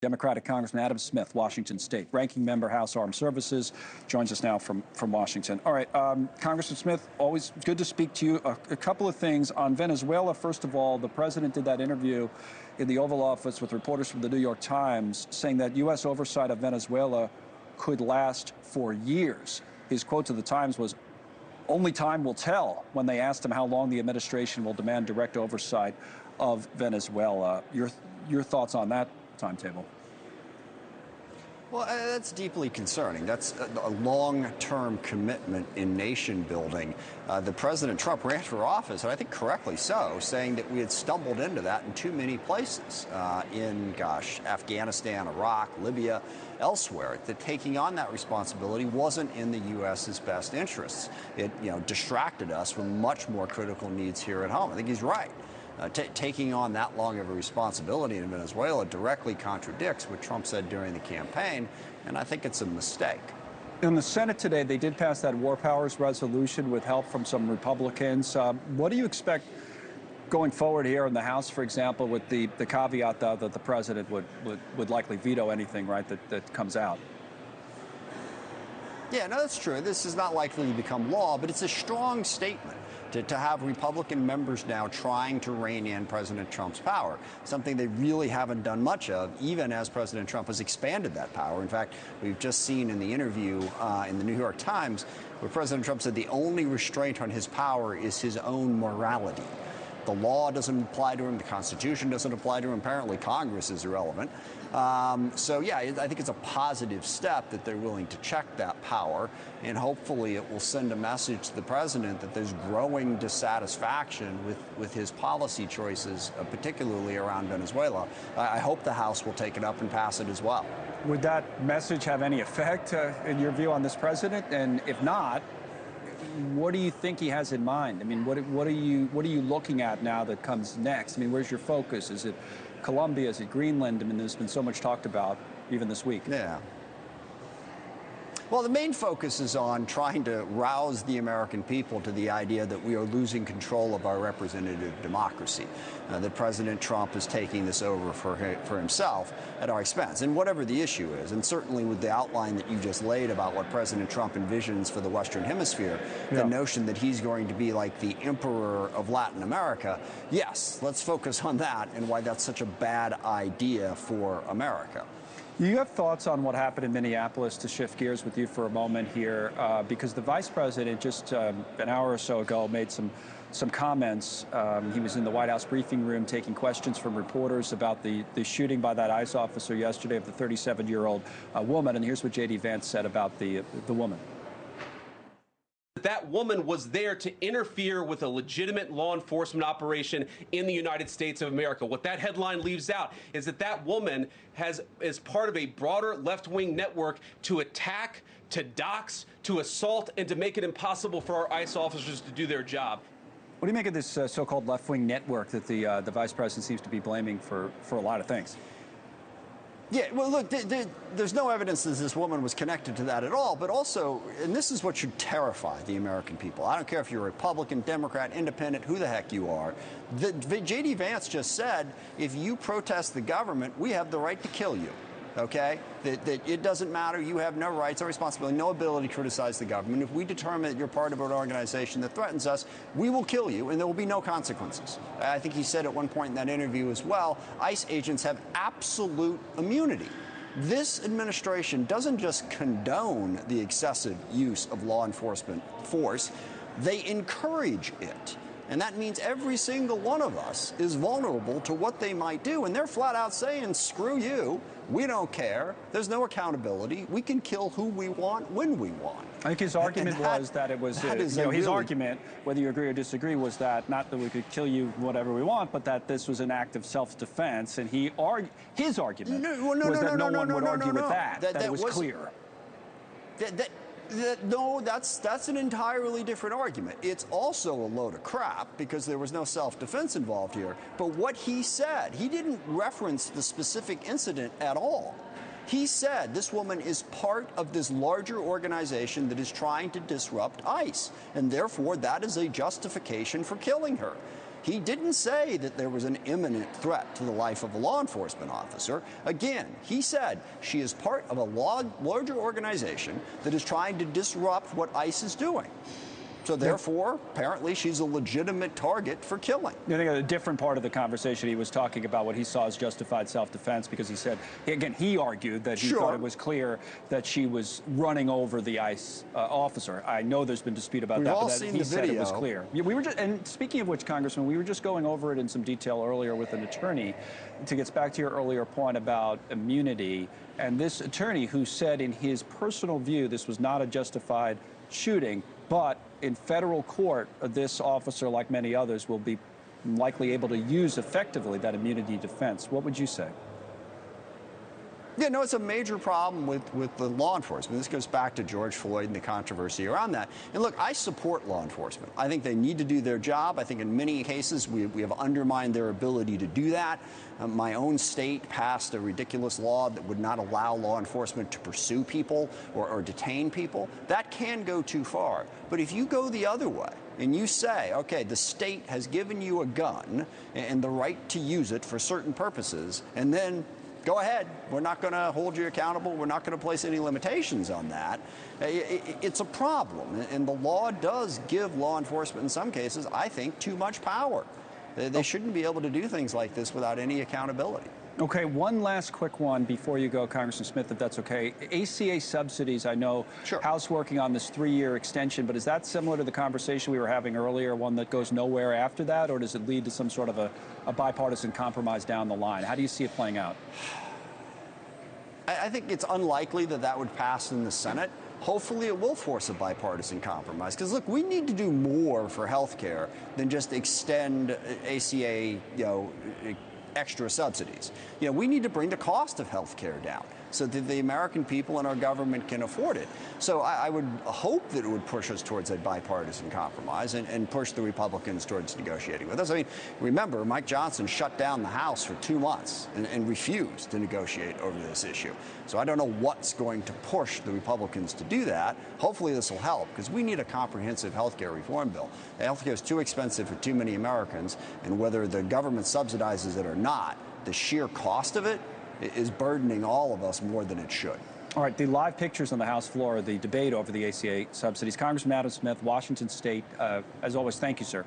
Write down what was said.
Democratic Congressman Adam Smith, Washington State, ranking member, House Armed Services, joins us now from Washington. All right, Congressman Smith, always good to speak to you. A couple of things on Venezuela. First of all, the president did that interview in the Oval Office with reporters from the New York Times saying that U.S. oversight of Venezuela could last for years. His quote to the Times was, "Only time will tell," when they asked him how long the administration will demand direct oversight of Venezuela. Your thoughts on that timetable? Well, that's deeply concerning. That's a long-term commitment in nation building. The President Trump ran for office, and I think correctly so, saying that we had stumbled into that in too many places, in Afghanistan, Iraq, Libya, elsewhere. That taking on that responsibility wasn't in the U.S.'s best interests. It, distracted us from much more critical needs here at home. I think he's right. Taking on that long of a responsibility in Venezuela directly contradicts what Trump said during the campaign, and I think it's a mistake. In the Senate today, they did pass that war powers resolution with help from some Republicans. What do you expect going forward here in the House, for example, with the caveat, though, that the president would likely veto anything, right, that comes out? Yeah, no, that's true. This is not likely to become law, but it's a strong statement to have Republican members now trying to rein in President Trump's power, something they really haven't done much of, even as President Trump has expanded that power. In fact, we've just seen in the interview in the New York Times where President Trump said the only restraint on his power is his own morality. The law doesn't apply to him. The Constitution doesn't apply to him. Apparently, Congress is irrelevant. So, yeah, I think it's a positive step that they're willing to check that power, and hopefully it will send a message to the president that there's growing dissatisfaction with his policy choices, particularly around Venezuela. I hope the House will take it up and pass it as well. Would that message have any effect, in your view, on this president? And if not, what do you think he has in mind? I mean, what are you looking at now that comes next? I mean, where's your focus? Is it Colombia? Is it Greenland? I mean, there's been so much talked about even this week. Yeah. Well, the main focus is on trying to rouse the American people to the idea that we are losing control of our representative democracy, that President Trump is taking this over for himself at our expense, and whatever the issue is. And certainly with the outline that you just laid about what President Trump envisions for the Western Hemisphere, the notion that he's going to be like the emperor of Latin America, yes, let's focus on that and why that's such a bad idea for America. You have thoughts on what happened in Minneapolis, to shift gears with you for a moment here, because the vice president just an hour or so ago made some comments. He was in the White House briefing room taking questions from reporters about the shooting by that ICE officer yesterday of the 37-year-old woman. And here's what J.D. Vance said about the woman. That woman was there to interfere with a legitimate law enforcement operation in the United States of America. What that headline leaves out is that woman is part of a broader left-wing network to attack, to dox, to assault, and to make it impossible for our ICE officers to do their job. What do you make of this so-called left-wing network that the vice president seems to be blaming for a lot of things? Yeah, well, look, there's no evidence that this woman was connected to that at all, but also, and this is what should terrify the American people. I don't care if you're Republican, Democrat, Independent, who the heck you are. J.D. Vance just said, if you protest the government, we have the right to kill you. Okay? That it doesn't matter. You have no rights, no responsibility, no ability to criticize the government. If we determine that you're part of an organization that threatens us, we will kill you, and there will be no consequences. I think he said at one point in that interview as well, ICE agents have absolute immunity. This administration doesn't just condone the excessive use of law enforcement force, they encourage it. And that means every single one of us is vulnerable to what they might do. And they're flat out saying, screw you. We don't care. There's no accountability. We can kill who we want when we want. I think his argument was that it was, his argument, whether you agree or disagree, was that not that we could kill you whatever we want, but that this was an act of self-defense. And his argument was that no one would argue with that it was clear. No, that's an entirely different argument. It's also a load of crap because there was no self-defense involved here. But what he said, he didn't reference the specific incident at all. He said this woman is part of this larger organization that is trying to disrupt ICE, and therefore that is a justification for killing her. He didn't say that there was an imminent threat to the life of a law enforcement officer. Again, he said she is part of a larger organization that is trying to disrupt what ICE is doing. So therefore, apparently, she's a legitimate target for killing. I think a different part of the conversation, he was talking about what he saw as justified self-defense, because he said, again, he argued that he thought it was clear that she was running over the ICE officer. I know there's been dispute about that, but he said it was clear. Yeah, we were just, and speaking of which, Congressman, we were just going over it in some detail earlier with an attorney to get back to your earlier point about immunity. And this attorney who said in his personal view this was not a justified shooting, but in federal court, this officer, like many others, will be likely able to use effectively that immunity defense. What would you say? Yeah, no, it's a major problem with the law enforcement. This goes back to George Floyd and the controversy around that. And look, I support law enforcement. I think they need to do their job. I think in many cases we have undermined their ability to do that. My own state passed a ridiculous law that would not allow law enforcement to pursue people or detain people. That can go too far. But if you go the other way, and you say, okay, the state has given you a gun and the right to use it for certain purposes, and then go ahead. We're not going to hold you accountable. We're not going to place any limitations on that. It's a problem. And the law does give law enforcement, in some cases, I think, too much power. They shouldn't be able to do things like this without any accountability. Okay, one last quick one before you go, Congressman Smith, if that's okay. ACA subsidies, I know House working on this 3-year extension, but is that similar to the conversation we were having earlier, one that goes nowhere after that, or does it lead to some sort of a bipartisan compromise down the line? How do you see it playing out? I think it's unlikely that that would pass in the Senate. Hopefully it will force a bipartisan compromise. Because, look, we need to do more for health care than just extend ACA, extra subsidies. We need to bring the cost of health care down so that the American people and our government can afford it. So I would hope that it would push us towards a bipartisan compromise and push the Republicans towards negotiating with us. I mean, remember, Mike Johnson shut down the House for 2 months and refused to negotiate over this issue. So I don't know what's going to push the Republicans to do that. Hopefully this will help, because we need a comprehensive health care reform bill. Health care is too expensive for too many Americans, and whether the government subsidizes it or not, the sheer cost of it is burdening all of us more than it should. All right, the live pictures on the House floor, the debate over the ACA subsidies. Congressman Adam Smith, Washington State, as always, thank you, sir.